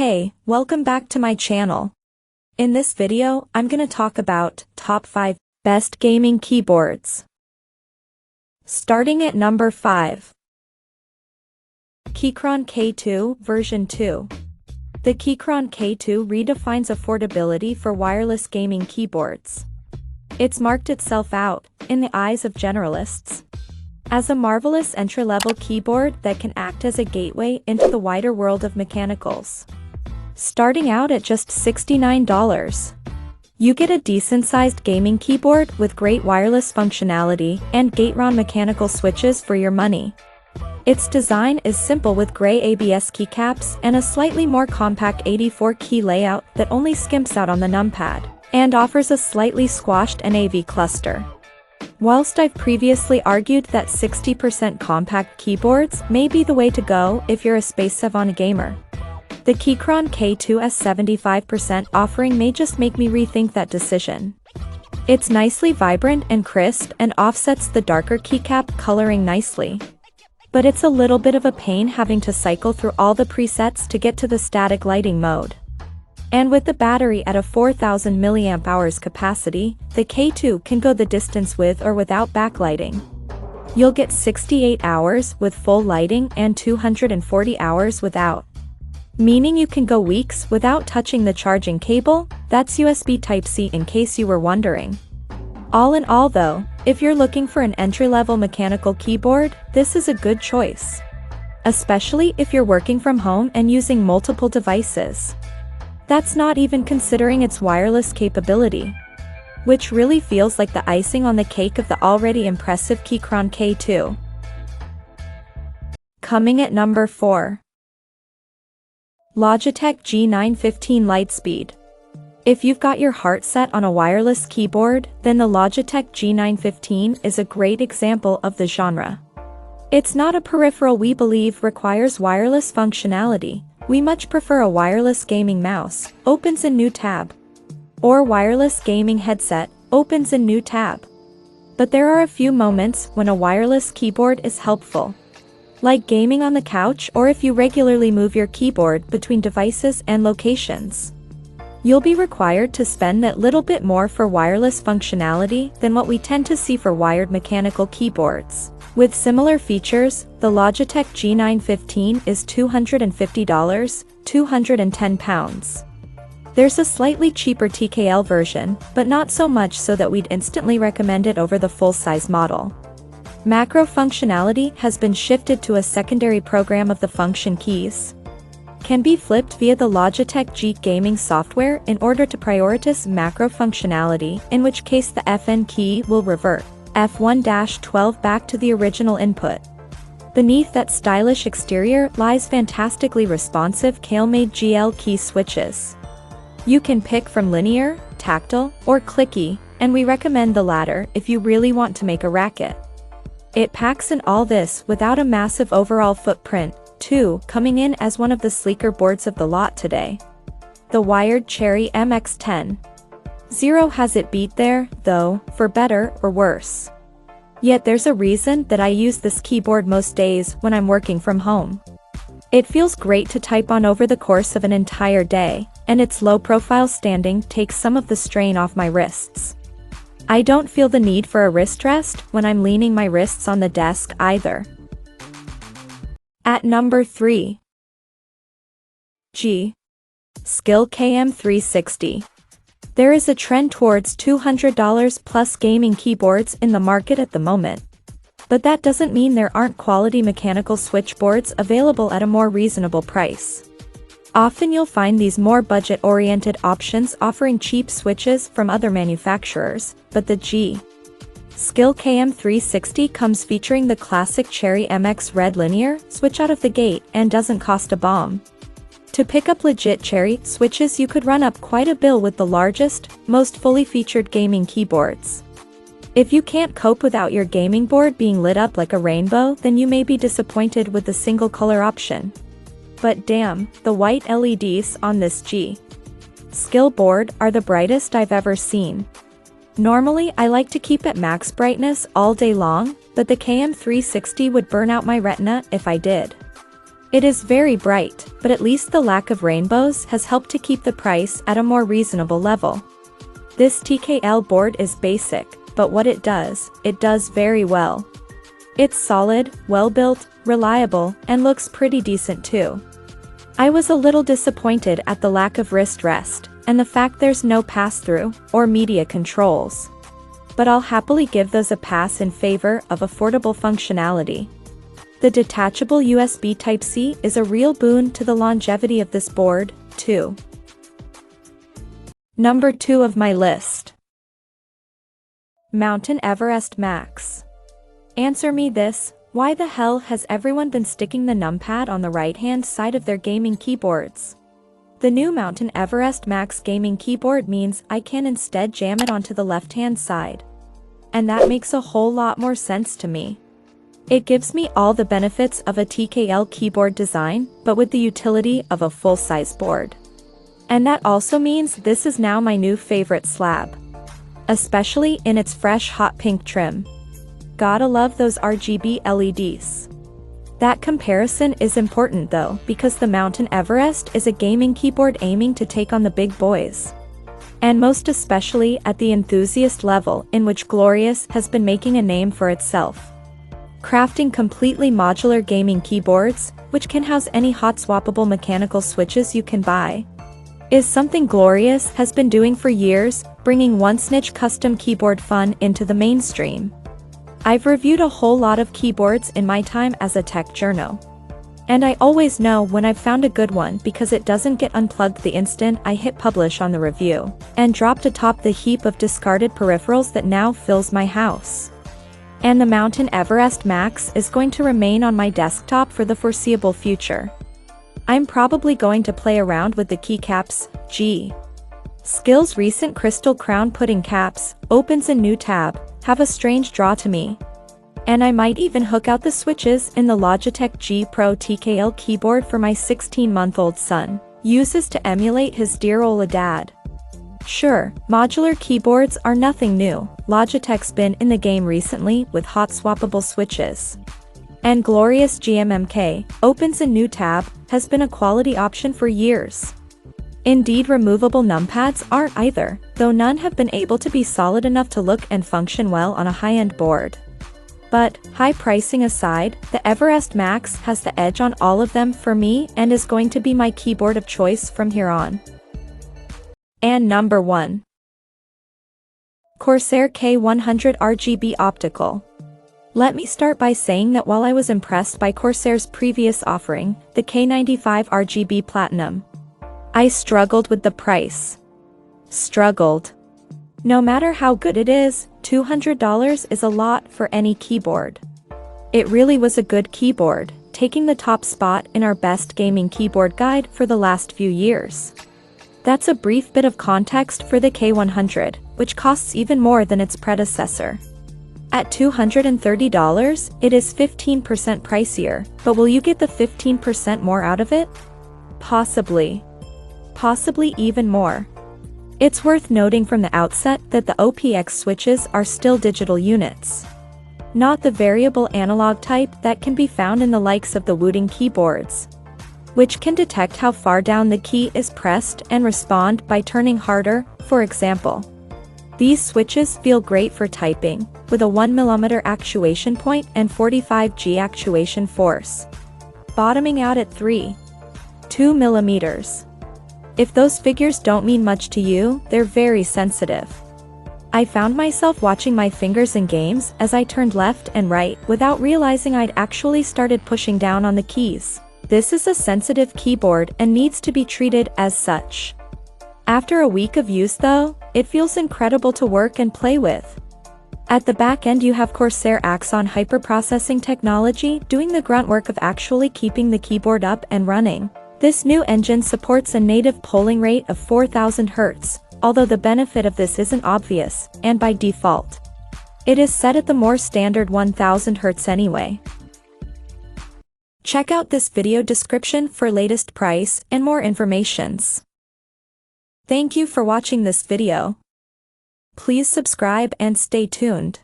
Hey, welcome back to my channel. In this video, I'm gonna talk about top 5 best gaming keyboards. Starting at number 5. Keychron K2 version 2. The Keychron K2 redefines affordability for wireless gaming keyboards. It's marked itself out, in the eyes of generalists, as a marvelous entry-level keyboard that can act as a gateway into the wider world of mechanicals. Starting out at just $69, you get a decent-sized gaming keyboard with great wireless functionality and Keychron mechanical switches for your money. Its design is simple with gray ABS keycaps and a slightly more compact 84-key layout that only skimps out on the numpad, and offers a slightly squashed NAV cluster. Whilst I've previously argued that 60% compact keyboards may be the way to go if you're a space-savant gamer, the Keychron K2's 75% offering may just make me rethink that decision. It's nicely vibrant and crisp and offsets the darker keycap coloring nicely. But it's a little bit of a pain having to cycle through all the presets to get to the static lighting mode. And with the battery at a 4000 mAh capacity, the K2 can go the distance with or without backlighting. You'll get 68 hours with full lighting and 240 hours without. Meaning you can go weeks without touching the charging cable. That's USB Type-C in case you were wondering. All in all though, if you're looking for an entry-level mechanical keyboard, this is a good choice. Especially if you're working from home and using multiple devices. That's not even considering its wireless capability, which really feels like the icing on the cake of the already impressive Keychron K2. Coming at number 4. Logitech G915 Lightspeed. If you've got your heart set on a wireless keyboard, then the Logitech G915 is a great example of the genre. It's not a peripheral we believe requires wireless functionality. We much prefer a wireless gaming mouse, opens in new tab. Or wireless gaming headset, opens in new tab. But there are a few moments when a wireless keyboard is helpful. Like gaming on the couch or if you regularly move your keyboard between devices and locations. You'll be required to spend that little bit more for wireless functionality than what we tend to see for wired mechanical keyboards. With similar features, the Logitech G915 is $250, £210. There's a slightly cheaper TKL version, but not so much so that we'd instantly recommend it over the full-size model. Macro functionality has been shifted to a secondary program of the function keys. Can be flipped via the Logitech G gaming software in order to prioritize macro functionality, in which case the FN key will revert F1-12 back to the original input. Beneath that stylish exterior lies fantastically responsive Kale-made GL key switches. You can pick from linear, tactile, or clicky, and we recommend the latter if you really want to make a racket. It packs in all this without a massive overall footprint, too, coming in as one of the sleeker boards of the lot today. The wired Cherry MX10. Zero has it beat there, though, for better or worse. Yet there's a reason that I use this keyboard most days when I'm working from home. It feels great to type on over the course of an entire day, and its low-profile standing takes some of the strain off my wrists. I don't feel the need for a wrist rest when I'm leaning my wrists on the desk either. At number 3. Skill KM360. There is a trend towards $200 plus gaming keyboards in the market at the moment. But that doesn't mean there aren't quality mechanical switchboards available at a more reasonable price. Often you'll find these more budget-oriented options offering cheap switches from other manufacturers, but the Skill KM360 comes featuring the classic Cherry MX Red linear switch out of the gate and doesn't cost a bomb. To pick up legit Cherry switches you could run up quite a bill with the largest, most fully featured gaming keyboards. If you can't cope without your gaming board being lit up like a rainbow, then you may be disappointed with the single color option. But damn, the white LEDs on this Skill board are the brightest I've ever seen. Normally I like to keep at max brightness all day long, but the KM360 would burn out my retina if I did. It is very bright, but at least the lack of rainbows has helped to keep the price at a more reasonable level. This TKL board is basic, but what it does very well. It's solid, well-built, reliable, and looks pretty decent too. I was a little disappointed at the lack of wrist rest, and the fact there's no pass-through, or media controls. But I'll happily give those a pass in favor of affordable functionality. The detachable USB Type-C is a real boon to the longevity of this board, too. Number 2 of my list. Mountain Everest Max. Answer me this, why the hell has everyone been sticking the numpad on the right-hand side of their gaming keyboards? The new Mountain Everest Max gaming keyboard means I can instead jam it onto the left-hand side. And that makes a whole lot more sense to me. It gives me all the benefits of a TKL keyboard design, but with the utility of a full-size board. And that also means this is now my new favorite slab. Especially in its fresh hot pink trim. Gotta love those RGB LEDs. That comparison is important though, because the Mountain Everest is a gaming keyboard aiming to take on the big boys. And most especially at the enthusiast level in which Glorious has been making a name for itself. Crafting completely modular gaming keyboards, which can house any hot swappable mechanical switches you can buy, is something Glorious has been doing for years, bringing one-snitch custom keyboard fun into the mainstream. I've reviewed a whole lot of keyboards in my time as a tech journo. And I always know when I've found a good one because it doesn't get unplugged the instant I hit publish on the review, and dropped atop the heap of discarded peripherals that now fills my house. And the Mountain Everest Max is going to remain on my desktop for the foreseeable future. I'm probably going to play around with the keycaps. Skill's recent crystal crown pudding caps, opens a new tab, have a strange draw to me. And I might even hook out the switches in the Logitech G Pro TKL keyboard for my 16-month-old son, uses to emulate his dear old dad. Sure, modular keyboards are nothing new, Logitech's been in the game recently with hot swappable switches. And Glorious GMMK, opens a new tab, has been a quality option for years. Indeed, removable numpads aren't either, though none have been able to be solid enough to look and function well on a high-end board. But, high pricing aside, the Everest Max has the edge on all of them for me and is going to be my keyboard of choice from here on. And number 1. Corsair K100 RGB Optical. Let me start by saying that while I was impressed by Corsair's previous offering, the K95 RGB Platinum, I struggled with the price. Struggled. No matter how good it is, $200 is a lot for any keyboard. It really was a good keyboard, taking the top spot in our best gaming keyboard guide for the last few years. That's a brief bit of context for the K100, which costs even more than its predecessor. At $230, it is 15% pricier, but will you get the 15% more out of it? Possibly. Possibly even more. It's worth noting from the outset that the OPX switches are still digital units. Not the variable analog type that can be found in the likes of the Wooting keyboards, which can detect how far down the key is pressed and respond by turning harder, for example. These switches feel great for typing, with a 1mm actuation point and 45G actuation force, bottoming out at 2 mm. If those figures don't mean much to you, they're very sensitive. I found myself watching my fingers in games as I turned left and right without realizing I'd actually started pushing down on the keys. This is a sensitive keyboard and needs to be treated as such. After a week of use though, it feels incredible to work and play with. At the back end you have Corsair Axon hyperprocessing technology doing the grunt work of actually keeping the keyboard up and running. This new engine supports a native polling rate of 4000 Hz, although the benefit of this isn't obvious, and by default, it is set at the more standard 1000 Hz anyway. Check out this video description for latest price and more informations. Thank you for watching this video. Please subscribe and stay tuned.